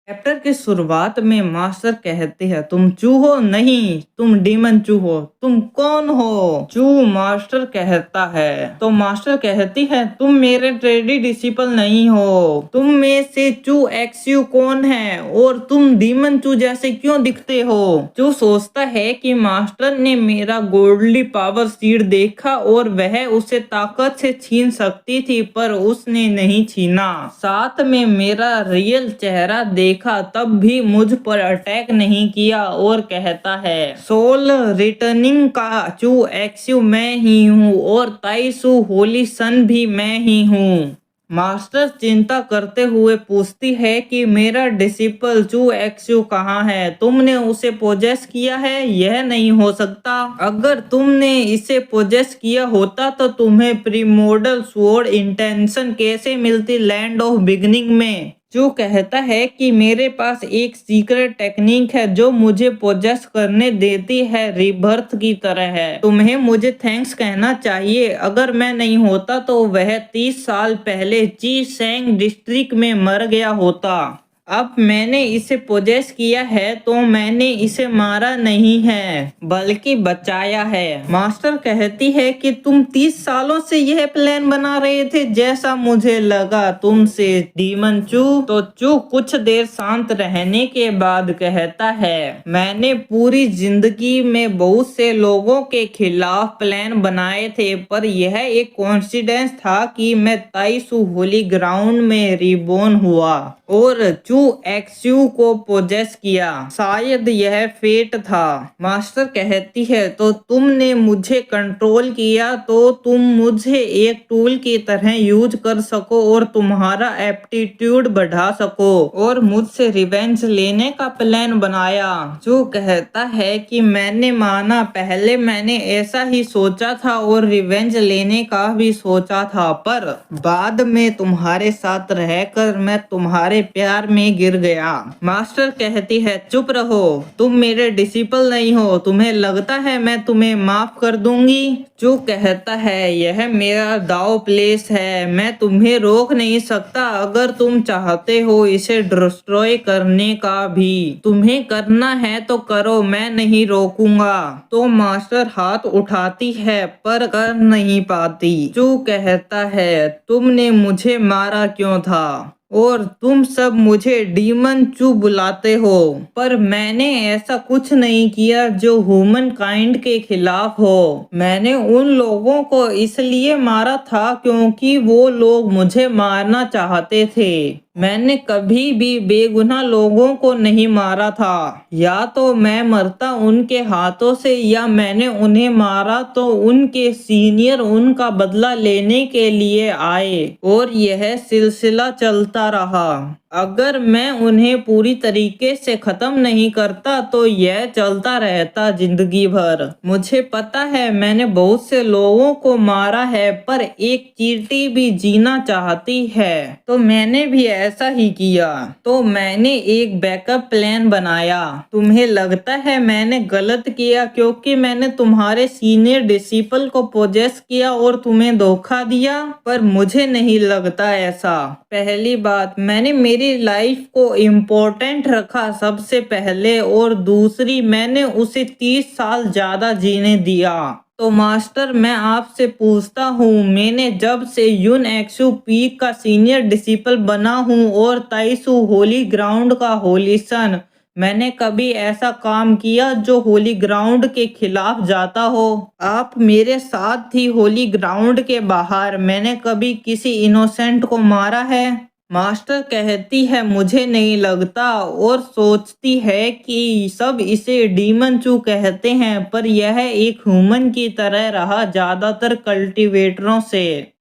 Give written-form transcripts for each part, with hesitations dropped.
Chapter की शुरुआत में मास्टर कहते हैं, तुम चू हो? नहीं, तुम डीमन चू हो। तुम कौन हो? चू, मास्टर कहता है। तो मास्टर कहती है, तुम मेरे ट्रेडी डिसिपल नहीं हो। तुम में से चू एक्सयू कौन है और तुम डीमन चू जैसे क्यों दिखते हो? चू सोचता है कि मास्टर ने मेरा गोल्डली पावर सीड देखा और वह उसे ताकत से छीन सकती थी, पर उसने नहीं छीना। साथ में मेरा रियल चेहरा देखा तब भी मुझ पर अटैक नहीं किया और कहता है, सोल रिटर्निंग का चू एक्सयू मैं ही हूँ और ताइसू होली सन भी मैं ही हूँ। मास्टर चिंता करते हुए पूछती है कि मेरा डिसिपल चू एक्सयू कहाँ है? तुमने उसे पोजेस किया है? यह नहीं हो सकता। अगर तुमने इसे पोजेस किया होता तो तुम्हें प्रीमोडल स्वॉर्ड इंटेंशन कैसे मिलती लैंड ऑफ बिगिनिंग में? जो कहता है कि मेरे पास एक सीक्रेट टेक्निक है जो मुझे पोजेस करने देती है, रीबर्थ की तरह है। तुम्हें मुझे थैंक्स कहना चाहिए। अगर मैं नहीं होता तो वह 30 साल पहले ची सेंग डिस्ट्रिक्ट में मर गया होता। अब मैंने इसे पोजेस किया है तो मैंने इसे मारा नहीं है बल्कि बचाया है। मास्टर कहती है कि तुम 30 सालों से यह प्लान बना रहे थे, जैसा मुझे लगा तुमसे डीमन चू। तो चू कुछ देर शांत रहने के बाद कहता है, मैंने पूरी जिंदगी में बहुत से लोगों के खिलाफ प्लान बनाए थे, पर यह एक कोइंसिडेंस था कि मैं ताइसू होली ग्राउंड में रिबोर्न हुआ और चू एक्सयू को पोजेस किया। शायद यह फेट था। मास्टर कहती है, तो तुमने मुझे कंट्रोल किया तो तुम मुझे एक टूल की तरह यूज कर सको और तुम्हारा एप्टीट्यूड बढ़ा सको और मुझसे रिवेंज लेने का प्लान बनाया। जो कहता है कि मैंने माना, पहले मैंने ऐसा ही सोचा था और रिवेंज लेने का भी सोचा था, पर बाद में तुम्हारे साथ रहकर मैं तुम्हारे प्यार में गिर गया। मास्टर कहती है, चुप रहो, तुम मेरे डिसिपल नहीं हो। तुम्हें लगता है मैं तुम्हें माफ कर दूंगी? जो कहता है, यह मेरा दाव प्लेस है, मैं तुम्हें रोक नहीं सकता। अगर तुम चाहते हो इसे डिस्ट्रॉय करने का भी तुम्हें करना है तो करो, मैं नहीं रोकूंगा। तो मास्टर हाथ उठाती है पर कर नहीं पाती। जो कहता है, तुमने मुझे मारा क्यों था और तुम सब मुझे डीमन चू बुलाते हो, पर मैंने ऐसा कुछ नहीं किया जो ह्यूमन काइंड के खिलाफ हो। मैंने उन लोगों को इसलिए मारा था क्योंकि वो लोग मुझे मारना चाहते थे। मैंने कभी भी बेगुनाह लोगों को नहीं मारा था। या तो मैं मरता उनके हाथों से या मैंने उन्हें मारा तो उनके सीनियर उनका बदला लेने के लिए आए और यह सिलसिला चलता रहा। अगर मैं उन्हें पूरी तरीके से खत्म नहीं करता तो यह चलता रहता जिंदगी भर। मुझे पता है मैंने बहुत से लोगों को मारा है, पर एक चींटी भी जीना चाहती है, तो मैंने भी ऐसा ही किया। तो मैंने एक बैकअप प्लान बनाया। तुम्हें लगता है मैंने गलत किया क्योंकि मैंने तुम्हारे सीनियर डिसिपल को पोजेस किया और तुम्हें धोखा दिया, पर मुझे नहीं लगता ऐसा। पहली बात, मैंने मेरी लाइफ को इम्पोर्टेंट रखा सबसे पहले, और दूसरी, मैंने उसे 30 साल ज्यादा जीने दिया। तो मास्टर, मैं आपसे पूछता हूँ, मैंने जब से युन एक्सू पीक का सीनियर डिसिपल बना हूँ और ताइसू होली ग्राउंड का होली सन, मैंने कभी ऐसा काम किया जो होली ग्राउंड के खिलाफ जाता हो? आप मेरे साथ थी होली ग्राउंड के बाहर। मैंने कभी किसी इनोसेंट को मारा है? मास्टर कहती है, मुझे नहीं लगता, और सोचती है कि सब इसे डीमन चू कहते हैं, पर यह एक ह्यूमन की तरह रहा ज्यादातर कल्टीवेटरों से।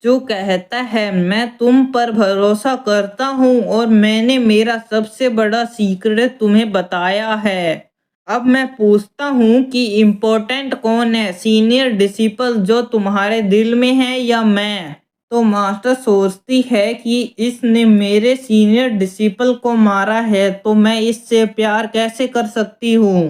जो कहता है, मैं तुम पर भरोसा करता हूँ और मैंने मेरा सबसे बड़ा सीक्रेट तुम्हें बताया है। अब मैं पूछता हूँ कि इम्पोर्टेंट कौन है, सीनियर डिसिपल जो तुम्हारे दिल में है या मैं? तो मास्टर सोचती है कि इसने मेरे सीनियर डिसिपल को मारा है तो मैं इससे प्यार कैसे कर सकती हूँ।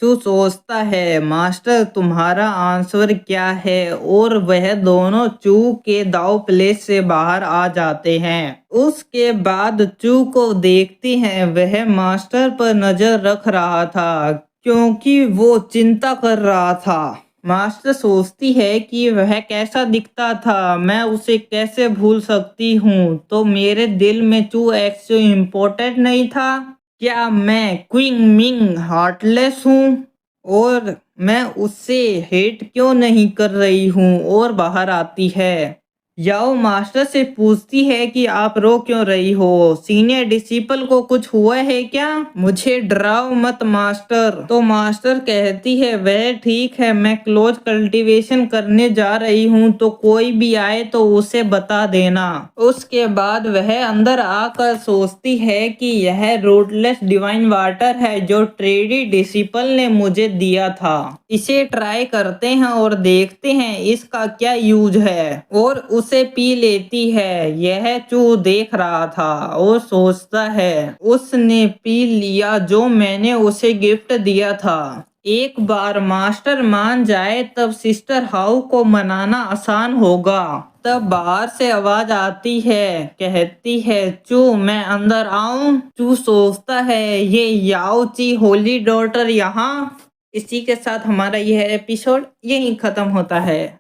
चू सोचता है मास्टर तुम्हारा आंसर क्या है, और वह दोनों चू के दाव प्लेस से बाहर आ जाते हैं। उसके बाद चू को देखती हैं, वह मास्टर पर नजर रख रहा था क्योंकि वो चिंता कर रहा था। मास्टर सोचती है कि वह कैसा दिखता था, मैं उसे कैसे भूल सकती हूँ। तो मेरे दिल में चू एक्सो इम्पोर्टेंट नहीं था क्या? मैं क्विंग मिंग हार्टलेस हूँ और मैं उससे हेट क्यों नहीं कर रही हूँ? और बाहर आती है। याओ मास्टर से पूछती है कि आप रो क्यों रही हो? सीनियर डिसिपल को कुछ हुआ है क्या? मुझे डराओ मत मास्टर। तो मास्टर कहती है वह ठीक है, मैं क्लोज कल्टीवेशन करने जा रही हूँ, तो कोई भी आए तो उसे बता देना। उसके बाद वह अंदर आकर सोचती है कि यह रूटलेस डिवाइन वाटर है जो ट्रेडी डिसिपल ने मुझे दिया था। इसे ट्राई करते हैं और देखते हैं इसका क्या यूज है, और उसे पी लेती है। यह चू देख रहा था और सोचता है उसने पी लिया जो मैंने उसे गिफ्ट दिया था। एक बार मास्टर मान जाए तब सिस्टर हाउ को मनाना आसान होगा। तब बाहर से आवाज आती है, कहती है चू मैं अंदर आऊं? चू सोचता है ये याओ ची होली डॉटर यहाँ। इसी के साथ हमारा यह एपिसोड यहीं खत्म होता है।